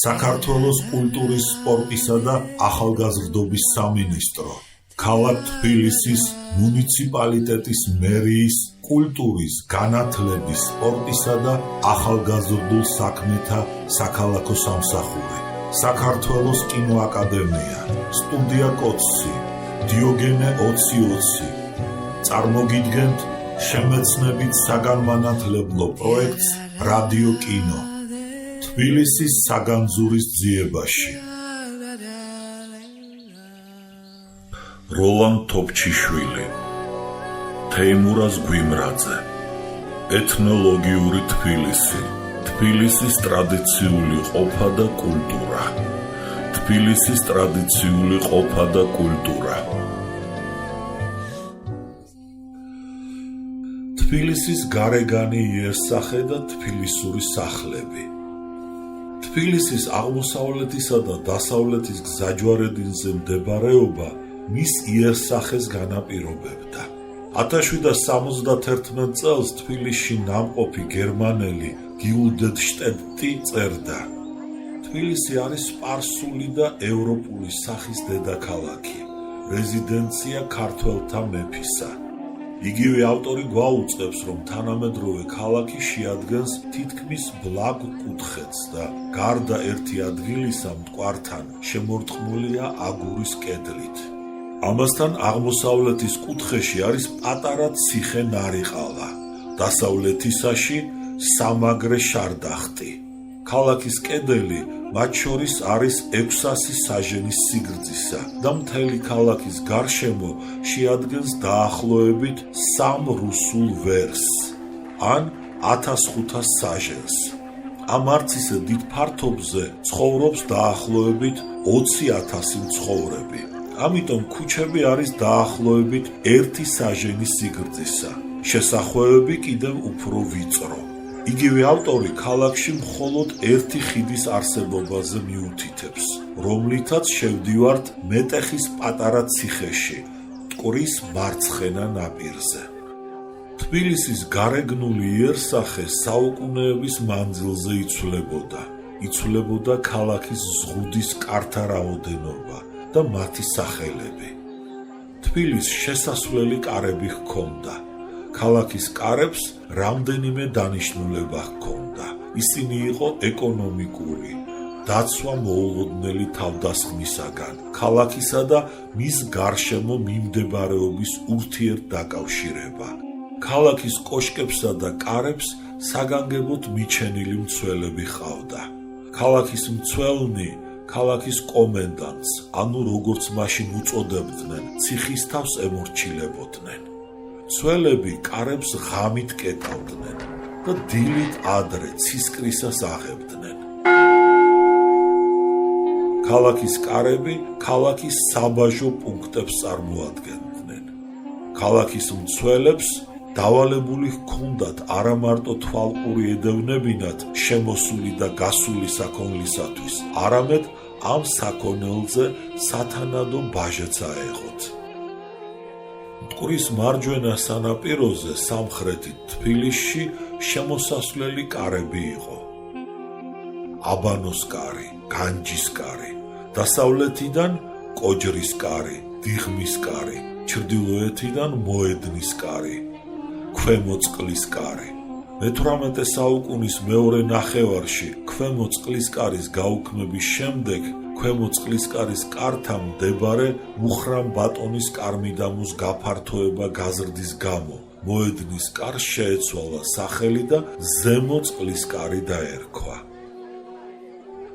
საქართველოს კულტურის, სპორტისა და ახალგაზრდობის სამინისტრო, ქალაქ თბილისის მუნიციპალიტეტის მერიის კულტურის, განათლების, სპორტისა და ახალგაზრდულ საქმეთა საქალაქო სამსახური, საქართველოს კინოაკადემია, სტუდია კოცსი, დიოგენე 2020 წარმოგიდგენთ შემეცნებით საგანმანათლებლო პროექტს რადიო კინო თბილისის საგანძურის ძიებაში. როლან თოფჩიშვილი, თეიმურაზ გვიმრაძე, ეთნოლოგიური თბილისი, თბილისის ტრადიციული ყოფა და კულტურა, თბილისის ტრადიციული ყოფა და კულტურა. თბილისის გარეგანი იერსახე და თბილისური სახლები. თბილისის აღმოსავლეთისა და დასავლეთის გზაჯვარედინზე მდებარეობა მის იერსახეს განაპირობებდა. 1771 წელს თბილისში ნამყოფი გერმანელი გიულდენშტედტი წერდა: თბილისი არის სპარსული და ევროპული სახის დედაქალაქი, რეზიდენცია ქართველთა მეფისა. იგივე ავტორი გვაუწყებს, რომ თანამედროვე ქალაქი შეადგენს თითქმის ბლაგ კუთხეთს და გარდა ერთი ადგილისა მტკვართან შემორტყმულია აგურის კედლით. ამასთან აღმოსავლეთის კუთხეში არის პატარა ციხე ნარიყალა, დასავლეთისაში სამაგრე შარდახტი. ქალაქის კედელი მათ შორის არის 600 საჟენის სიგრძისა და მთელი ქალაქის გარშემო შეადგენს დაახლოებით 3 რუსულ ვერს, ან 1500 საჟენს. ამ არც ისე დიდ ფართობზე ცხოვრობს დაახლოებით 20,000 მცხოვრები. ამიტომ ქუჩები არის დაახლოებით 1 საჟენის სიგრძისა, შესახვევები კიდევ უფრო ვიწრო. იგივე ავტორი ქალაქში მხოლოდ ერთი ხიდის არსებობაზე მიუთითებს, რომლითაც შევდივართ მეტეხის პატარა ციხეში, მტკვრის მარცხენა ნაპირზე. თბილისის გარეგნული იერსახე საუკუნეების მანძილზე იცვლებოდა ქალაქის ზღუდის კართა რაოდენობა და მათი სახელები. თბილისს შესასვლელი კარები ჰქონდა. ქალაქის კარებს რამდენიმე დანიშნულება ჰქონდა. ისინი იყო ეკონომიკური, დაცვა მოულოდნელი თავდასხმისაგან, ქალაქისა და მის გარშემო მიმდებარეობის ურთიერთდაკავშირება. ქალაქის კოშკებსა და კარებს საგანგებოდ მიჩენილი მცველები ჰყავდა. ქალაქის მცველნი ქალაქის კომენდანტს, ანუ როგორც მაშინ უწოდებდნენ, ციხის თავს ემორჩილებოდნენ. მცველები კარებს ღამით კეტავდნენ და დილით ადრე ცისკრისას აღებდნენ. ქალაქის კარები ქალაქის საბაჟო პუნქტებს წარმოადგენდნენ. ქალაქის მცველებს დავალებული ჰქონდათ არა მარტო თვალყური ედევნებინათ შემოსული და გასული საქონლისათვის, არამედ ამ საქონელზე სათანადო ბაჟაც აეღოთ. მტკვრის მარჯვენა სანაპიროზე სამხრეთით თბილისში შემოსასვლელი კარები იყო: აბანოს კარი, განჯის კარი, დასავლეთიდან კოჯრის კარი, დიღმის კარი, ჩრდილოეთიდან მოედნის კარი, ქვემო წყლის კარი. მე-18 საუკუნის მეორე ნახევარში ქვემო წყლის კარის გაუქმების შემდეგ ქვემო წყლის კარის კართან მდებარე მუხრან ბატონის კარ-მიდამოს გაფართოება გაზრდის გამო მოედნის კარს შეეცვალა სახელი და ზემო წყლის კარი დაერქვა.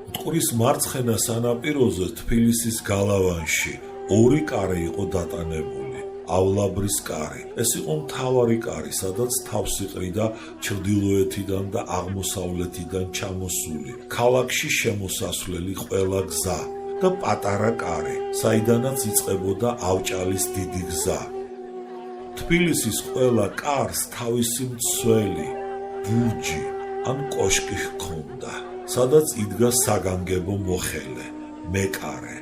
მტკვრის მარცხენა სანაპიროზე თბილისის გალავანში 2 კარი იყო დატანებული. ავლაბრის კარი, ეს იყო მთავარი კარი, სადაც თავს იყრიდა ჩრდილოეთიდან და აღმოსავლეთიდან ჩამოსული ქალაქში შემოსასვლელი ყველა გზა და პატარა კარი, საიდანაც იწყებოდა ავჭალის დიდი გზა. თბილისის ყველა კარს თავისი მცველი, ბურჯი ან კოშკი ჰქონდა, სადაც იდგა საგანგებო მოხელე, მეკარე.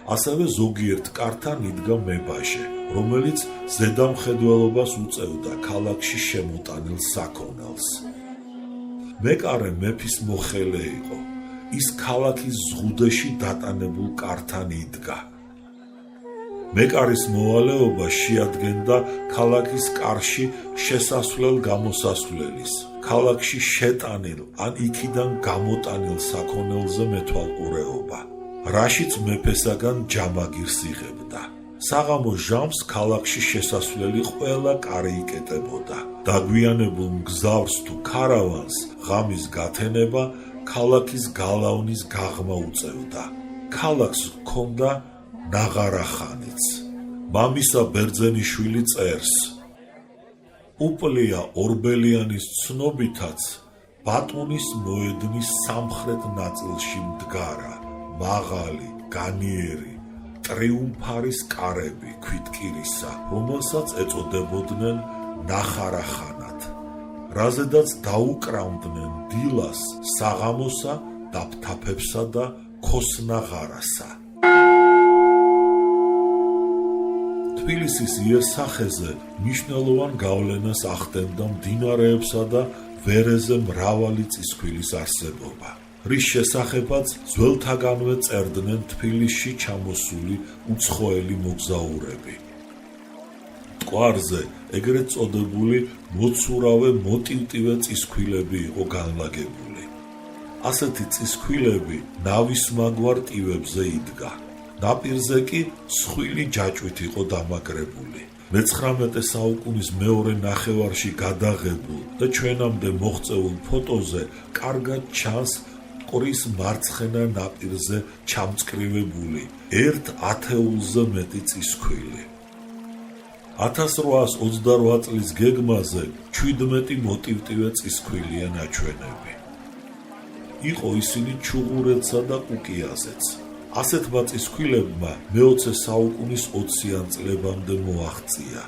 ასევე ზოგიერთ კართან იდგა მებაჟე, რომელიც ზედამხედველობას უწევდა ქალაქში შემოტანილ საქონელს. მეკარე მეფის მოხელე იყო. ის ქალაქის ზღუდეში დატანებულ კართან იდგა. მეკარის მოვალეობა შეადგენდა ქალაქის კარში შესასვლელ-გამოსასვლელის, ქალაქში შეტანილ ან იქიდან გამოტანილ საქონელზე მეთვალყურეობა, რაშიც მეფესაგან ჯამაგირს იღებდა. საღამო ჟამს ქალაქში შესასვლელი ყველა კარი იკეტებოდა. დაგვიანებულ მგზავრს თუ ქარავანს ღამის გათენება ქალაქის გალავნის გაღმა უწევდა. ქალაქს ჰქონდა ნაღარახანიც. მამისა ბერძენიშვილი წერს: უპლია ორბელიანის ცნობითაც ბატონის მოედნის სამხრეთ ნაწილში მდგარა მაღალი, განიერი, ტრიუმფარის კარები ქვითკირისა, რომელსაც ეწოდებოდნენ ნახარახანად, რაზედაც დაუკრავდნენ დილას, საღამოსა, დაფთაფებსა და ქოსნაღარასა. თბილისის იერსახეზე მნიშვნელოვან გავლენას ახდენდა მდინარეებსა და ვერეზე მრავალი წისქვილის არსებობა, რის შესახებაც ძველთაგანვე წერდნენ თბილისში ჩამოსული უცხოელი მოგზაურები. მტკვარზე ეგრეთ წოდებული მოცურავე მოტივტივე წისქვილები იყო განლაგებული. ასეთი წისქვილები ნავისმაგვარ ტივებზე იდგა. ნაპირზე კი მსხვილი ჯაჭვით იყო დამაგრებული. მე-19 საუკუნის მეორე ნახევარში გადაღებულ და ჩვენამდე მოღწეულ ფოტოზე კარგად ჩანს მტკვრის მარცხენა ნაპირზე ჩამწკრივებული ერთ ათეულზე მეტი წისქვილი. 1828 წლის გეგმაზე 17 მოტივტივე წისქვილია ნაჩვენები. იყო ისინი ჩუღურეთსა და კუკიაზეც. ასეთმა წისქვილებმა მე-20 საუკუნის 20-იან წლებამდე მოაღწია.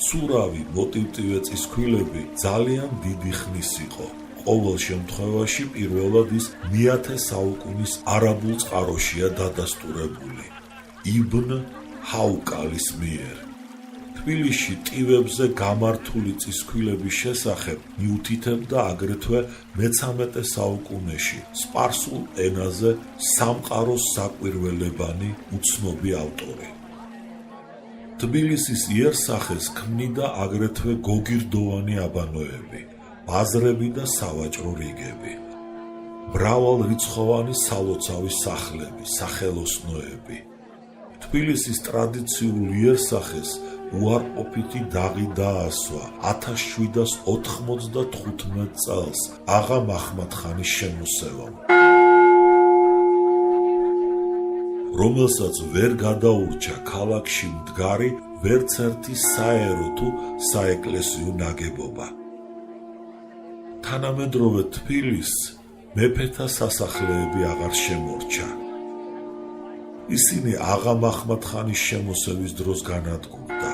ცურავი მოტივტივე წისქვილები ძალიან დიდი ხნის იყო. ყოველ შემთხვევაში პირველად ის მე-10 საუკუნის არაბულ წყაროშია დადასტურებული იბნ ჰაუკალის მიერ. თბილისში ტივებზე გამართული წისქვილების შესახებ მიუთითებდა აგრეთვე მე-13 საუკუნეში სპარსულ ენაზე სამყაროს საკვირველებანი უცნობი ავტორი. თბილისის იერსახეს ქმნიდა აგრეთვე გოგირდოვანი აბანოები, ბაზრები და სავაჭრო რიგები. მრავალრიცხოვანი სალოცავი სახლები, სახელოსნოები. თბილისის ტრადიციულ იერსახეს უარყოფითი დაღი დაასვა 1795 წელს აღა მაჰმად-ხანის შემოსევამ, რომელსაც ვერ გადაურჩა ქალაქში მდგარი ვერცერთი საერო თუ საეკლესიო ნაგებობა. თანამედროვე თბილისს მეფეთა სასახლეები აღარ შემორჩა. ისინი აღა მაჰმად-ხანის შემოსევის დროს განადგურდა.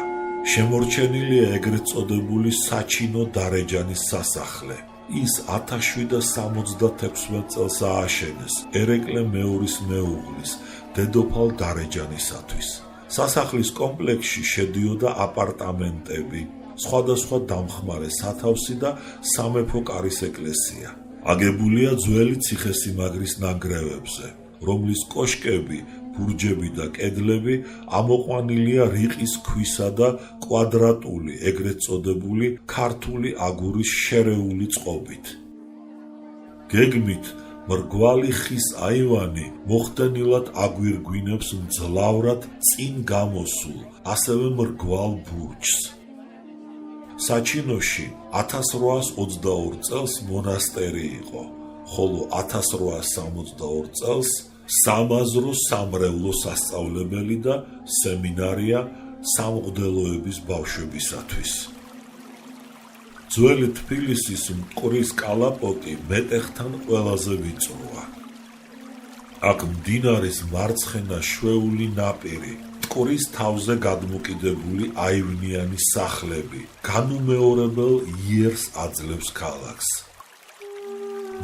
შემორჩენილია ეგრეთ წოდებული საჩინო დარეჯანის სასახლე. ის 1766 წელს ააშენეს ერეკლე მეორის მეუღლის დედოფალ დარეჯანისათვის. სასახლის კომპლექსში შედიოდა აპარტამენტები, სხვადასხვა დამხმარე სათავსი და სამეფო კარის ეკლესია. აგებულია ძველი ციხესიმაგრის ნანგრევებზე, რომლის კოშკები, ბურჯები და კედლები ამოყვანილია რიყის ქვისა და კვადრატული, ეგრეთ წოდებული ქართული აგურის შერეული წყობით. გეგმით მრგვალი ხის აივანი მოხდენილად აგვირგვინებს მძლავრად წინ გამოსულ, ასევე მრგვალ ბურჯს. საჩინოში 1822 წელს მონასტერი იყო, ხოლო 1862 წელს სამაზრო სამრევლო სასწავლებელი და სემინარია სამღვდელოების ბავშვებისათვის. ძველი თბილისის მტკვრის კალაპოტი მეტეხთან ყველაზე ვიწროა. აქ მდინარის მარცხენა შვეული ნაპირი, მტკვრის თავზე გადმოკიდებული აივნიანი სახლები განუმეორებელ იერს აძლევს ქალაქს.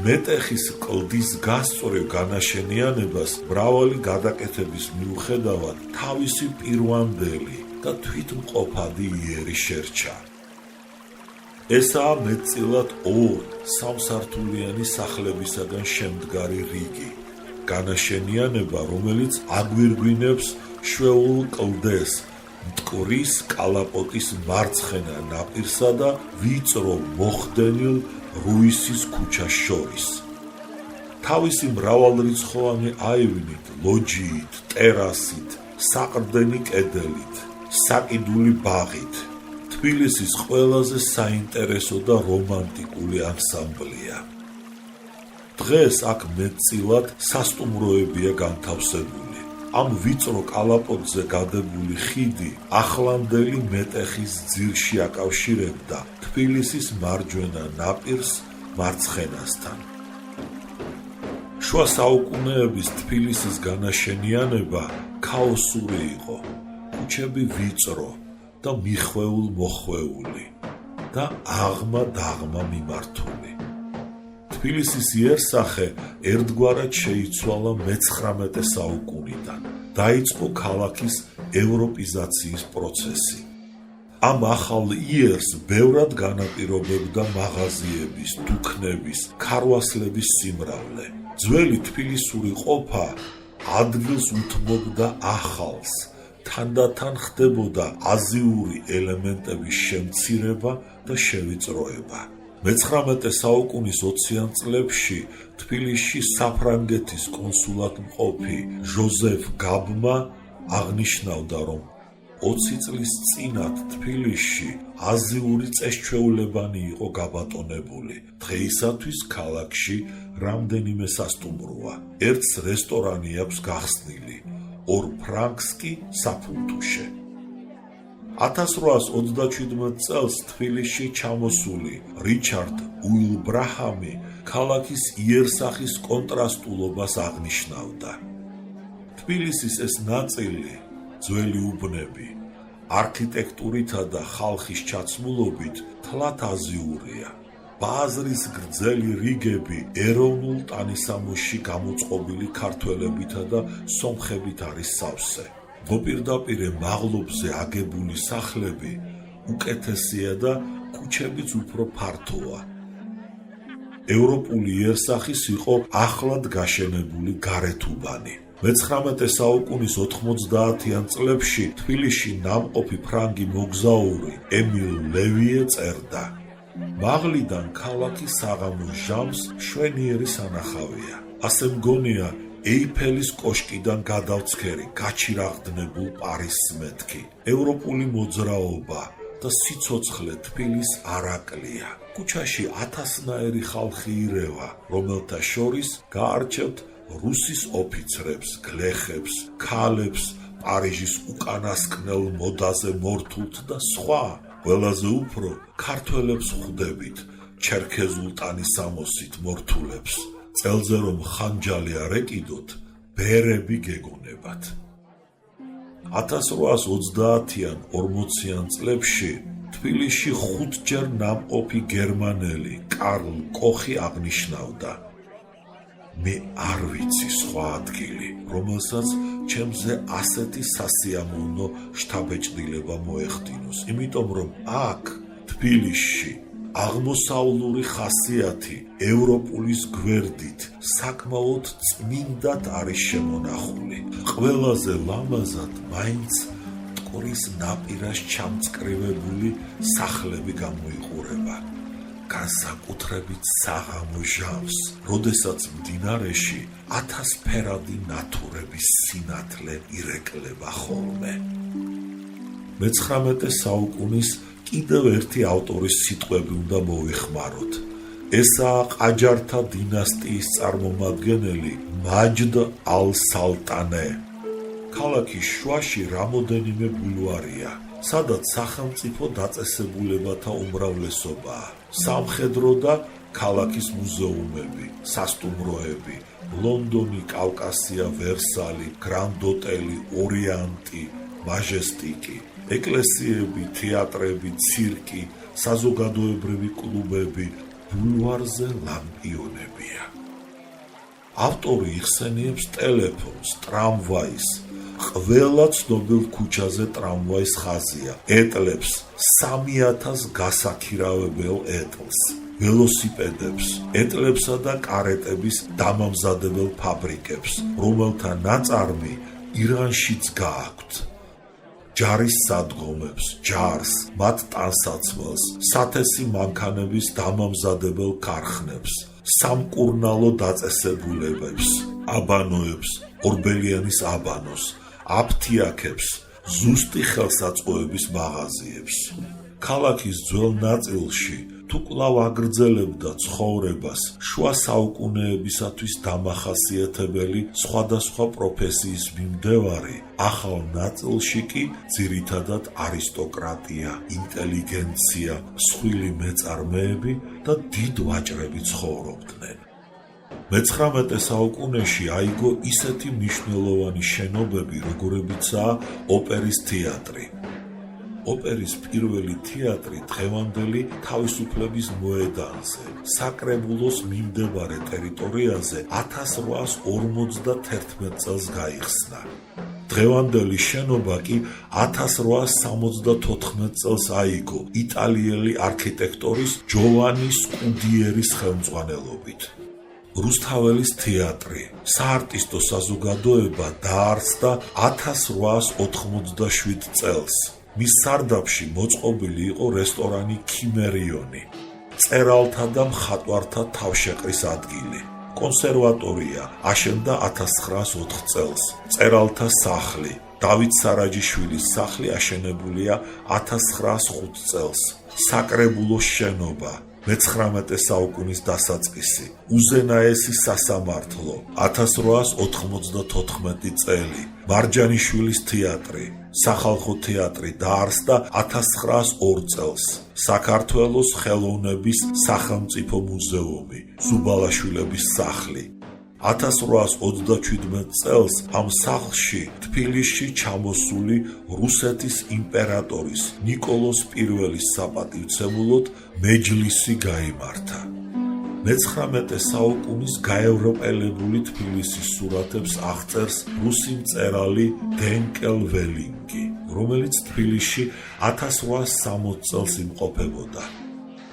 მეტეხის კლდის გასწვრივ განაშენიანებას მრავალი გადაკეთების მიუხედავად თავისი პირვანდელი და თვითმყოფადი იერი შერჩა. ესაა მეტწილად 2 სამსართულიანი სახლებისაგან შემდგარი რიგი. განაშენიანება, რომელიც აგვირგვინებს შვეულ კლდეს, მტკვრის კალაპოტის მარცხენა ნაპირსა და ვიწრო მოხდენილ რუისის ქუჩას შორის. თავისი მრავალრიცხოვანი აივნით, ლოჯიით, ტერასით, საყრდენი კედელით, საკიდული ბაღით, თბილისის ყველაზე საინტერესო და რომანტიკული ანსამბლია. დღეს აქ მეტწილად სასტუმროებია განთავსებული. ამ ვიწრო კალაპოტზე გადებული ხიდი ახლანდელი მეტეხის ძირში აკავშირებდა თბილისის მარჯვენა ნაპირს მარცხენასთან. შუა საუკუნეების თბილისის განაშენიანება ქაოსური იყო, ქუჩები ვიწრო და მიხვეულ-მოხვეული და აღმა-დაღმა მიმართული. თბილისის იერსახე ერთგვარად შეიცვალა მე-19 საუკუნიდან. დაიწყო ქალაქის ევროპიზაციის პროცესი. ამ ახალ იერს ბევრად განაპირობებდა მაღაზიების, დუქნების, ქარვასლების სიმრავლე. ძველი თბილისური ყოფა ადგილს უთმობდა ახალს, თანდათან ხდებოდა აზიური ელემენტების შემცირება და შევიწროება. მე-19 საუკუნის 20-იან წლებში თბილისში საფრანგეთის კონსულატმყოფი ჟოზეფ გაბმა აღნიშნავდა, რომ 20 წლის წინათ თბილისში აზიური წესჩვეულებანი იყო გაბატონებული. დღეისათვის ქალაქში რამდენიმე სასტუმროა. ერთს რესტორანი აქვს გახსნილი, 2 ფრანკს კი საფუნთუშე. 1827 წელს თბილისში ჩამოსული რიჩარდ უილბრაჰამი ქალაქის იერსახის კონტრასტულობას აღნიშნავდა. თბილისის ეს ნაწილი, ძველი უბნები, არქიტექტურითა და ხალხის ჩაცმულობით თლათ აზიურია. ბაზრის გრძელი რიგები ეროვნულ ტანისამოსში გამოწყობილი ქართველებითა და სომხებით არის სავსე. მოპირდაპირე მაღლობზე აგებული სახლები უკეთესია და ქუჩებიც უფრო ფართოა. ევროპული იერსახის იყო ახლად გაშენებული გარეთუბანი. მე-19 საუკუნის 90-იან წლებში თბილისში ნამყოფი ფრანგი მოგზაური ემილ ლევიე წერდა: მაღლიდან ქალაქი საღამოს ჟამს შვენიერი სანახავია. ასე მგონია ეიფელის კოშკიდან გადავცქერი გაჩირაღდნებულ პარიზს მეთქი. ევროპული მოძრაობა და სიცოცხლე თბილის არაკლია. ქუჩაში 1000-ნაირი ხალხი ირევა, რომელთა შორის გაარჩევთ რუსის ოფიცრებს, გლეხებს, ქალებს, პარიჟის უკანასკნელ მოდაზე მორთულთ და სხვა. ყველაზე უფრო ქართველებს ხვდებით, ჩერქეზულ ტანისამოსით მორთულებს. წელზე რომ ხანჯალი არ ეკიდოთ, ბერები გეგონებათ. 1830-იან 40-იან წლებში თბილისში 5-ჯერ ნამყოფი გერმანელი კარლ კოხი აღნიშნავდა: მე არ ვიცი სხვა ადგილი, რომელსაც ჩემზე ასეთი სასიამოვნო შთაბეჭდილება მოეხდინოს, იმიტომ რომ აქ, თბილისში, აღმოსავლური ხასიათი ევროპულის გვერდით საკმაოდ წმინდად არის შემონახული. ყველაზე ლამაზად მაინც მტკვრის ნაპირას ჩამწკრივებული სახლები გამოიყურება. განსაკუთრებით საღამო ჟამს, როდესაც მდინარეში 1000 ფერადი ნათურების სინათლე ირეკლება ხოლმე. მე-19 საუკუნის კიდევ ერთი ავტორის სიტყვები უნდა მოვიხმაროთ. ესაა ყაჯართა დინასტიის წარმომადგენელი მაჯდ ალ-სალტანე. ქალაქის შუაში რამოდენიმე ბულვარია, სადაც სახელმწიფო დაწესებულებათა უმრავლესობაა. სამხედრო და ქალაქის მუზეუმები, სასტუმროები, ლონდონი, კავკასია, ვერსალი, გრანდ ოტელი, ორიანტი, მაჟესტიკი, ეკლესიები, თეატრები, ცირკი, საზოგადოებრივი კლუბები, ბულვარზე ლამპიონებია. ავტორი იხსენიებს ტელეფონს, ტრამვაის, ყველა ცნობილ ქუჩაზე ტრამვაის ხაზია, ეტლებს 3000 გასაქირავებელ ეტლს, ველოსიპედებს, ეტლებსა და კარეტების დამამზადებელ ფაბრიკებს, რომელთა ნაწარმი ირანშიც გააქვთ. ჯარის სადგომებს, ჯარს, მათ ტანსაცმელს, სათესი მანქანების დამამზადებელ ქარხნებს, სამკურნალო დაწესებულებებს, აბანოებს, ორბელიანის აბანოს, აფთიაქებს, ზუსტი ხელსაწყოების მაღაზიებს. ქალაქის ძველ ნაწილში თუ კვლავ აგრძელებდა ცხოვრებას შუა საუკუნეებისათვის დამახასიათებელი სხვადასხვა პროფესიის მიმდევარი, ახალ ნაწილში კი ძირითადად არისტოკრატია, ინტელიგენცია, მსხვილი მეწარმეები და დიდ ვაჭრები ცხოვრობდნენ. მე-19 საუკუნეში აიგო ისეთი მნიშვნელოვანი შენობები, როგორებიცაა ოპერის თეატრი. ოპერის პირველი თეატრი დღევანდელი თავისუფლების მოედანზე, საკრებულოს მიმდებარე ტერიტორიაზე 1851 წელს გაიხსნა. დღევანდელი შენობა კი 1874 წელს აიგო იტალიელი არქიტექტორის ჯოვანი სკუდიერის ხელმძღვანელობით. რუსთაველის თეატრი, საარტისტო საზოგადოება დაარსდა 1887 წელს. მის სარდაფში მოწყობილი იყო რესტორანი ქიმერიონი, მწერალთა და მხატვართა თავშეყრის ადგილი. კონსერვატორია აშენდა 1904 წელს. მწერალთა სახლი, დავით სარაჯიშვილის სახლი აშენებულია 1905 წელს. საკრებულოს შენობა, მე-19 საუკუნის დასაწყისი, უზენაესი სასამართლო, 1894 წელი, მარჯანიშვილის თეატრი, სახალხო თეატრი დაარსდა 1902 წელს, საქართველოს ხელოვნების სახელმწიფო მუზეუმი, ზუბალაშვილების სახლი. 1837 წელს ამ სახლში თბილისში ჩამოსული რუსეთის იმპერატორის ნიკოლოზ I-ის საპატივცემულოდ მეჯლისი გაიმართა. მე-19 საუკუნის გაევროპელებული თბილისის სურათებს აღწერს რუსი მწერალი დენკელ-ველინგი, რომელიც თბილისში 1860 წელს იმყოფებოდა.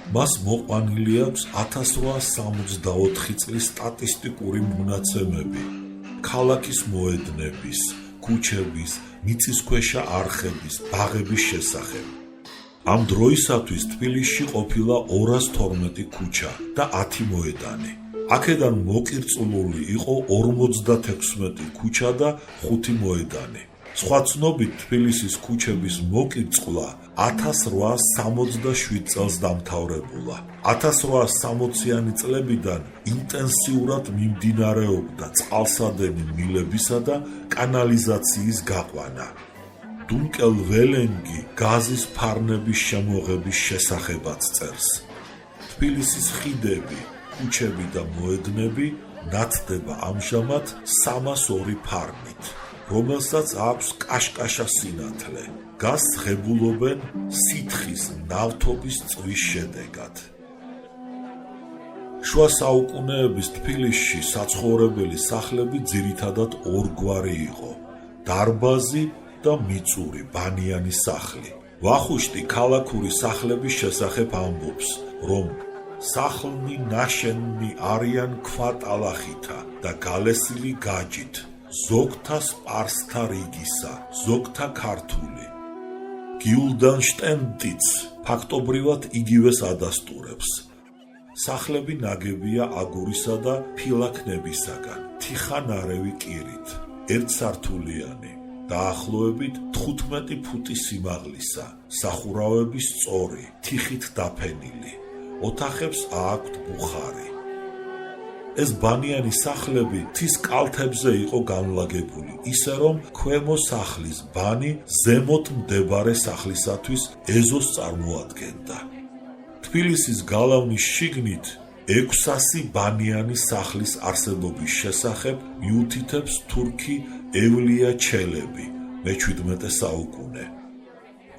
მას მოყვანილი აქვს 1864 წლის სტატისტიკური მონაცემები ქალაქის მოედნების, ქუჩების, მიწისქვეშა არხების, ბაღების შესახებ. ამ დროისათვის თბილისში ყოფილა 212 ქუჩა და 10 მოედანი. აქედან მოკირწყლული იყო 56 ქუჩა და 5 მოედანი. სხვა ცნობით თბილისის ქუჩების მოკირწყლა 1867 წელს დამთავრებულა. 1860-იანი წლებიდან ინტენსიურად მიმდინარეობდა წყალსადენი მილებისა და კანალიზაციის გაყვანა. დუნკელ-ველენგი გაზის ფარნების შემოღების შესახებაც წერს. თბილისის ხიდები, ქუჩები და მოედნები ნათდება ამჟამად 302 ფარნით, რომელსაც აქვს კაშკაშა სინათლე. გაზს ღებულობენ სითხის ნავთობის წვის შედეგად. შუა საუკუნეების თბილისში საცხოვრებელი სახლები ძირითადად ორგვარი იყო: დარბაზი და მიწური ბანიანი სახლი. ვახუშტი ქალაქური სახლების შესახებ ამბობს, რომ სახლნი ნაშენნი არიან ქვატალახითა და გალესილი გაჯით, ზოგთა სპარსთა რიგისა, ზოგთა ქართული. გიულდანშტენდიც ფაქტობრივად იგივეს ადასტურებს. სახლები ნაგებია აგურისა და ფილაქნებისაგან, თიხანარევი კირით, ერთსართულიანი, დაახლოებით 15 ფუტი სიმაღლისა, სახურავები სწორი, თიხით დაფენილი. ოთახებს აქვთ ბუხარი. ეს ბანიანი სახლები მთის კალთებზე იყო განლაგებული, ისე რომ ქვემო სახლის ბანი ზემოთ მდებარე სახლისათვის ეზოს წარმოადგენდა. თბილისის გალავნის შიგნით 600 ბანიანი სახლის არსებობის შესახებ მიუთითებს თურქი ევლია ჩელები, მე-17 საუკუნე.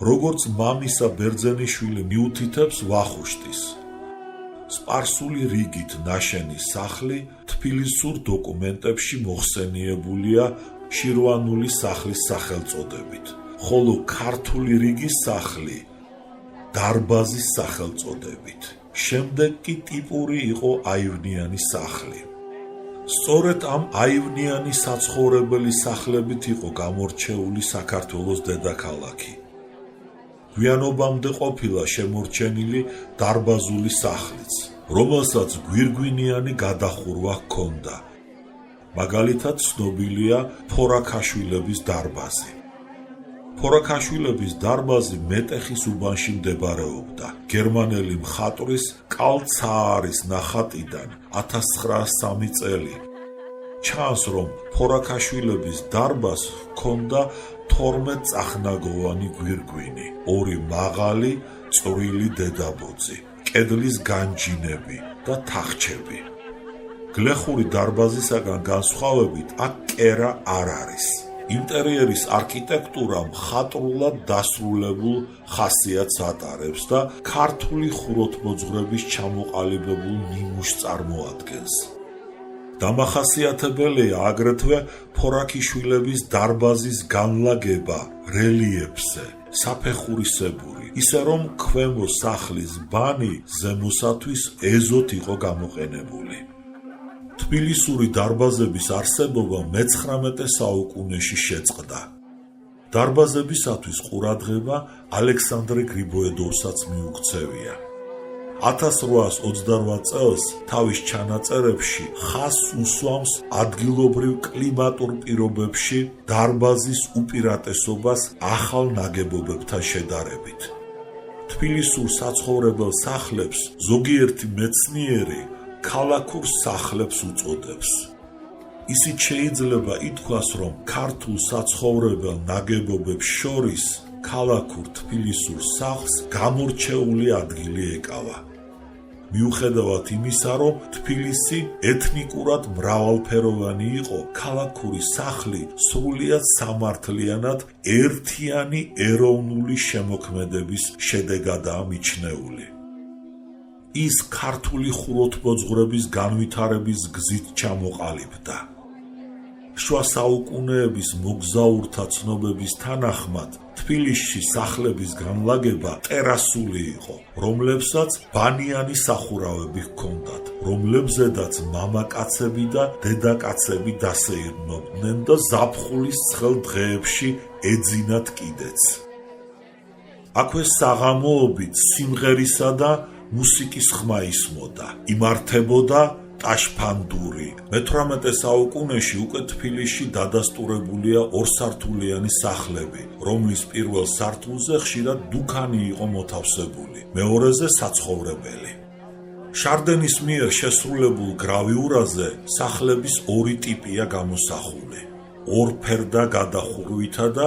როგორც მამისა ბერძენიშვილი მიუთითებს ვახუშტის. სპარსული რიგით ნაშენი სახლი თბილისურ დოკუმენტებში მოხსენიებულია შირვანული სახლის სახელწოდებით, ხოლო ქართული რიგის სახლი დარბაზის სახელწოდებით. შემდეგ კი ტიპური იყო აივნიანი სახლი. სწორედ ამ აივნიანი საცხოვრებელი სახლებით იყო გამორჩეული საქართველოს დედაქალაქი. გვიანობამდე ყოფილა შემორჩენილი დარბაზული სახლიც, რომელსაც გვირგვინიანი გადახურვა ჰქონდა. მაგალითად ცნობილია ფორაქაშვილების დარბაზი. ფორაქაშვილების დარბაზი მეტეხის უბანში მდებარეობდა. გერმანელი მხატვრის კარლ ცაარის ნახატიდან 1903 წელი. ჩანს, რომ ფორაქაშვილების დარბაზს ჰქონდა 12 წახნაგოვანი გვირგვინი, 2 მაღალი, წვრილი დედაბოძი, კედლის განჯინები და თახჩები. გლეხური დარბაზისაგან განსხვავებით აქ კერა არ არის. ინტერიერის არქიტექტურა მხატვრულად დასრულებულ ხასიათს ატარებს და ქართული ხუროთმოძღვრების ჩამოყალიბებულ ნიმუშს წარმოადგენს. დამახასიათებელია აგრეთვე ფორაქიშვილების დარბაზის განლაგება რელიეფზე, საფეხურისებური, ისე რომ ქვემო სახლის ბანი ზემოსათვის ეზოთ იყო გამოყენებული. თბილისური დარბაზების არსებობა მე-19 საუკუნეში შეწყდა. დარბაზებისათვის ყურადღება ალექსანდრე გრიბოედოვსაც მიუქცევია. 1828 წელს თავის ჩანაწერებში ხაზს უსვამს ადგილობრივ კლიმატურ პირობებში დარბაზის უპირატესობას ახალ ნაგებობებთან შედარებით. თბილისურ საცხოვრებელ სახლებს ზოგიერთი მეცნიერი ქალაქურ სახლებს უწოდებს. ისიც შეიძლება ითქვას, რომ ქართულ საცხოვრებელ ნაგებობებს შორის ქალაქურ თბილისურ სახლს გამორჩეული ადგილი ეკავა. მიუხედავად იმისა, რომ თბილისი ეთნიკურად მრავალფეროვანი იყო, ქალაქური სახლი სრულიად სამართლიანად ერთიანი ეროვნული შემოქმედების შედეგადაა მიჩნეული. ის ქართული ხუროთმოძღვრების განვითარების გზით ჩამოყალიბდა. შუა საუკუნეების მოგზაურთა ცნობების თანახმად თბილისში სახლების განლაგება ტერასული იყო, რომლებსაც ბანიანი სახურავები ჰქონდათ, რომლებზედაც მამაკაცები და დედაკაცები დასეირნობდნენ და ზაფხულის ცხელ დღეებში ეძინათ კიდეც. აქვე საღამოობით სიმღერისა და მუსიკის ხმა ისმოდა, იმართებოდა ტაშფანდური. მე-18 საუკუნეში უკვე თბილისში დადასტურებულია ორსართულიანი სახლები, რომლის პირველ სართულზე ხშირად დუქანი იყო მოთავსებული, მეორეზე საცხოვრებელი. შარდენის მიერ შესრულებულ გრავიურაზე სახლების 2 ტიპია გამოსახული: ორფერდა გადახურვითა და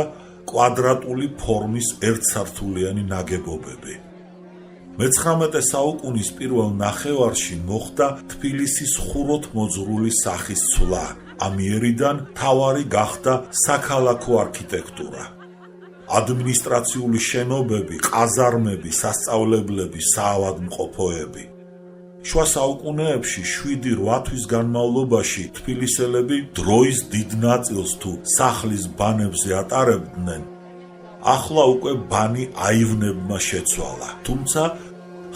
კვადრატული ფორმის ერთსართულიანი ნაგებობები. მე-19 საუკუნის პირველ ნახევარში მოხდა თბილისის ხუროთმოძღვრული სახის ცვლა. ამიერიდან მთავარი გახდა საქალაქო არქიტექტურა. ადმინისტრაციული შენობები, ყაზარმები, სასწავლებლები, საავადმყოფოები. შუა საუკუნეებში 7-8 თვის განმავლობაში თბილისელები დროის დიდ ნაწილს თუ სახლის ბანებზე ატარებდნენ, ახლა უკვე ბანი აივნებმა შეცვალა. თუმცა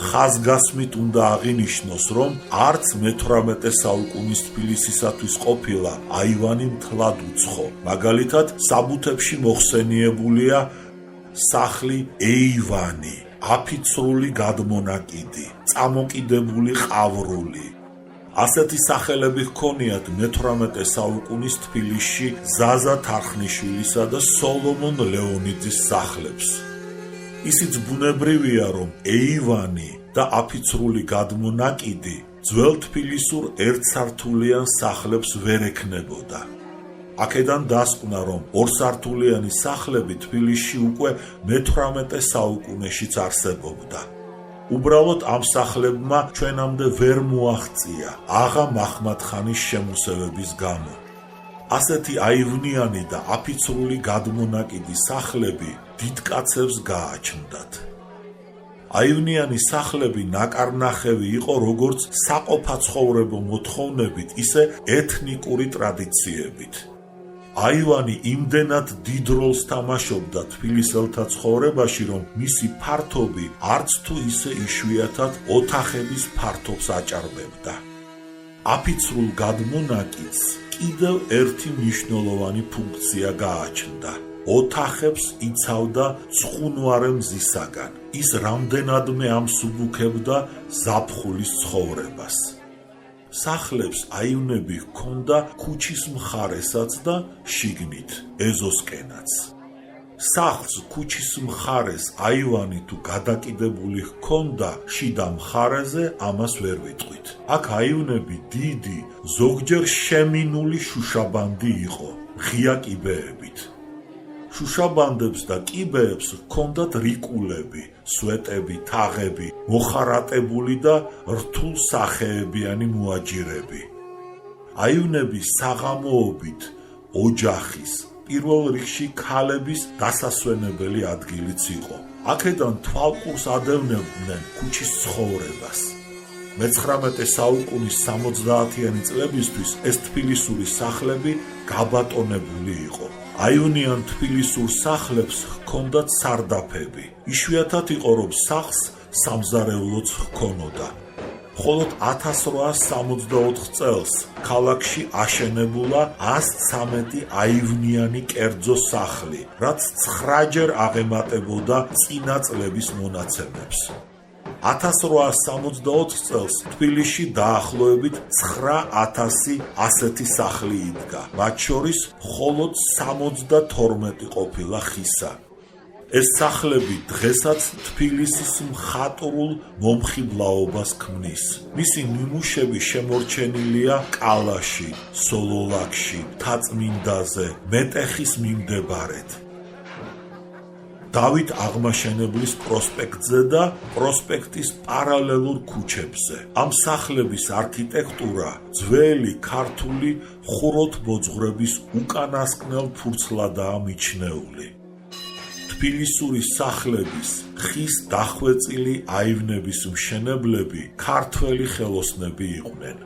ხაზგასმით უნდა აღინიშნოს, რომ არც მე-18 საუკუნის თბილისისათვის ყოფილა აივანი მთლად უცხო. მაგალითად, საბუთებში მოხსენიებულია სახლი ეივანი, აფიცრული გადმონაკიდი, წამოკიდებული ყავრული. ასეთი სახელები ჰქონიათ მე-18 საუკუნის თბილისში ზაზა თარხნიშვილისა და სოლომონ ლეონიძის სახლებს. ისიც ბუნებრივია, რომ ეივანი და აფიცრული გადმონაკიდი ძველ თბილისურ ერთსართულიან სახლებს ვერ ექნებოდა. აქედან დასკვნა, რომ ორსართულიანი სახლები თბილისში უკვე მე-18 საუკუნეშიც არსებობდა. უბრალოდ ამ სახლებმა ჩვენამდე ვერ მოაღწია აღა მაჰმად-ხანის შემოსევების გამო. ასეთი აივნიანი და აფიცრული გადმონაკიდი სახლები დიდკაცებს გააჩნდათ. აივნიანი სახლები ნაკარნახევი იყო როგორც საყოფაცხოვრებო მოთხოვნებით, ისე ეთნიკური ტრადიციებით. აივანი იმდენად დიდ როლს თამაშობდა თბილისელთა ცხოვრებაში, რომ მისი ფართობი არც თუ ისე იშვიათად ოთახების ფართობს აჭარბებდა. აფიცრულ გადმონაკიდს კიდევ ერთი მნიშვნელოვანი ფუნქცია გააჩნდა. ოთახებს იცავდა ცხუნვარე მზისაგან. ის რამდენადმე ამსუბუქებდა ზაფხულის ცხოვრებას. სახლებს აივნები ჰქონდა ქუჩის მხარესაც და შიგნით ეზოსკენაც. სახლს ქუჩის მხარეს აივანი თუ გადაკიდებული ჰქონდა შიდა მხარეზე, ამას ვერ ვიტყვით. აქ აივნები დიდი, ზოგჯერ შემინული შუშაბანდი იყო, ღია კიბეებით. შუშაბანდებს და კიბეებს ჰქონდათ რიკულები, სვეტები, თაღები, მოხარატებული და რთულ სახეებიანი მოაჯირები. აივნები საღამოობით ოჯახის, პირველ რიგში ქალების დასასვენებელი ადგილიც იყო. აქედან თვალყურს ადევნებდნენ ქუჩის ცხოვრებას. მე-19 საუკუნის 70-იანი წლებისთვის ეს თბილისური სახლები გაბატონებული იყო. აივნიან თბილისურ სახლებს ჰქონდათ სარდაფები. იშვიათად იყო, რომ სახლს სამზარეულოც ჰქონოდა. მხოლოდ 1864 წელს ქალაქში აშენებულა 113 აივნიანი კერძო სახლი, რაც 9-ჯერ აღემატებოდა წინა წლების მონაცემებს. 1864 წელს თბილისში დაახლოებით 9000 ასეთი სახლი იდგა, მათ შორის მხოლოდ 72 ყოფილა ხისა. ეს სახლები დღესაც თბილისის მხატვრულ მომხიბლაობას ქმნის. მისი ნიმუშები შემორჩენილია კალაში, სოლოლაკში, მთაწმინდაზე, მეტეხის მიმდებარედ, დავით აღმაშენებლის პროსპექტზე და პროსპექტის პარალელურ ქუჩებზე. ამ სახლების არქიტექტურა ძველი ქართული ხუროთმოძღვრების უკანასკნელ ფურცლადაა მიჩნეული. თბილისური სახლების ხის დახვეწილი აივნების მშენებლები ქართველი ხელოსნები იყვნენ.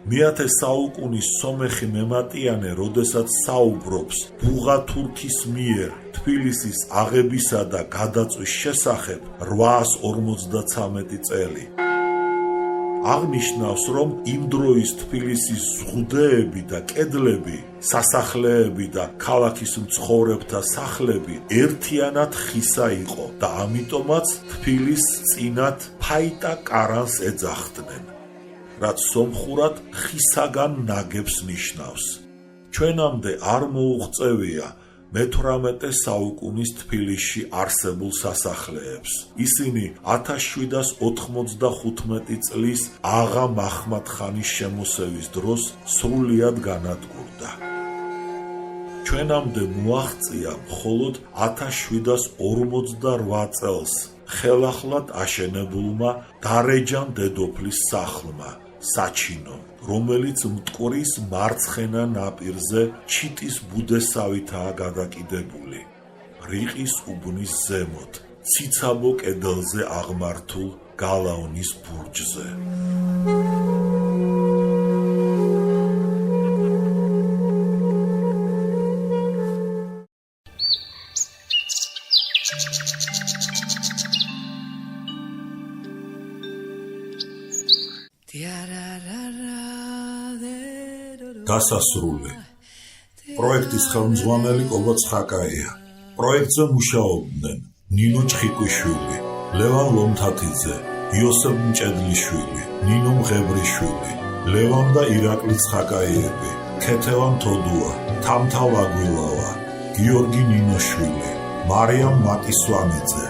მე-10 საუკუნის სომეხი მემატიანე, როდესაც საუბრობს ბუღათურქის მიერ თბილისის აღებისა და გადაწვის შესახებ 853 წელი. აღნიშნავს, რომ იმ დროის თბილისის ზღუდეები და კედლები, სასახლეები და ქალაქის მცხოვრებთა სახლები ერთიანად ხისა იყო და ამიტომაც თბილის წინათ ფაიტა კარანს ეძახდნენ, რაც სომხურად ხისაგან ნაგებს ნიშნავს. ჩვენამდე არ მოუღწევია მე-18 საუკუნის თბილისში არსებულ სასახლეებს. ისინი 1795 წლის აღა მაჰმად-ხანის შემოსევის დროს სრულიად განადგურდა. ჩვენამდე მოაღწია მხოლოდ 1748 წელს ხელახლად აშენებულმა დარეჯან დედოფლის სახლმა, საჩინო, რომელიც მტკვრის მარცხენა ნაპირზე ჩიტის ბუდესავითაა გადაკიდებული, რიყის უბნის ზემოთ, ციცაბო კედელზე აღმართულ გალაონის ბურჯზე. დასასრული. პროექტის ხელმძღვანელი კობა ცხაკაია. პროექტზე მუშაობდნენ ნინო ჩხიკვიშვილი, ლევან ლომთათიძე, იოსებ მჭედლიშვილი, ნინო მღებრიშვილი, ლევან და ირაკლი ცხაკაიები, ქეთევან თოდუა, თამთა ლაგვილავა, გიორგი ნინოშვილი, მარიამ მატისვანიძე,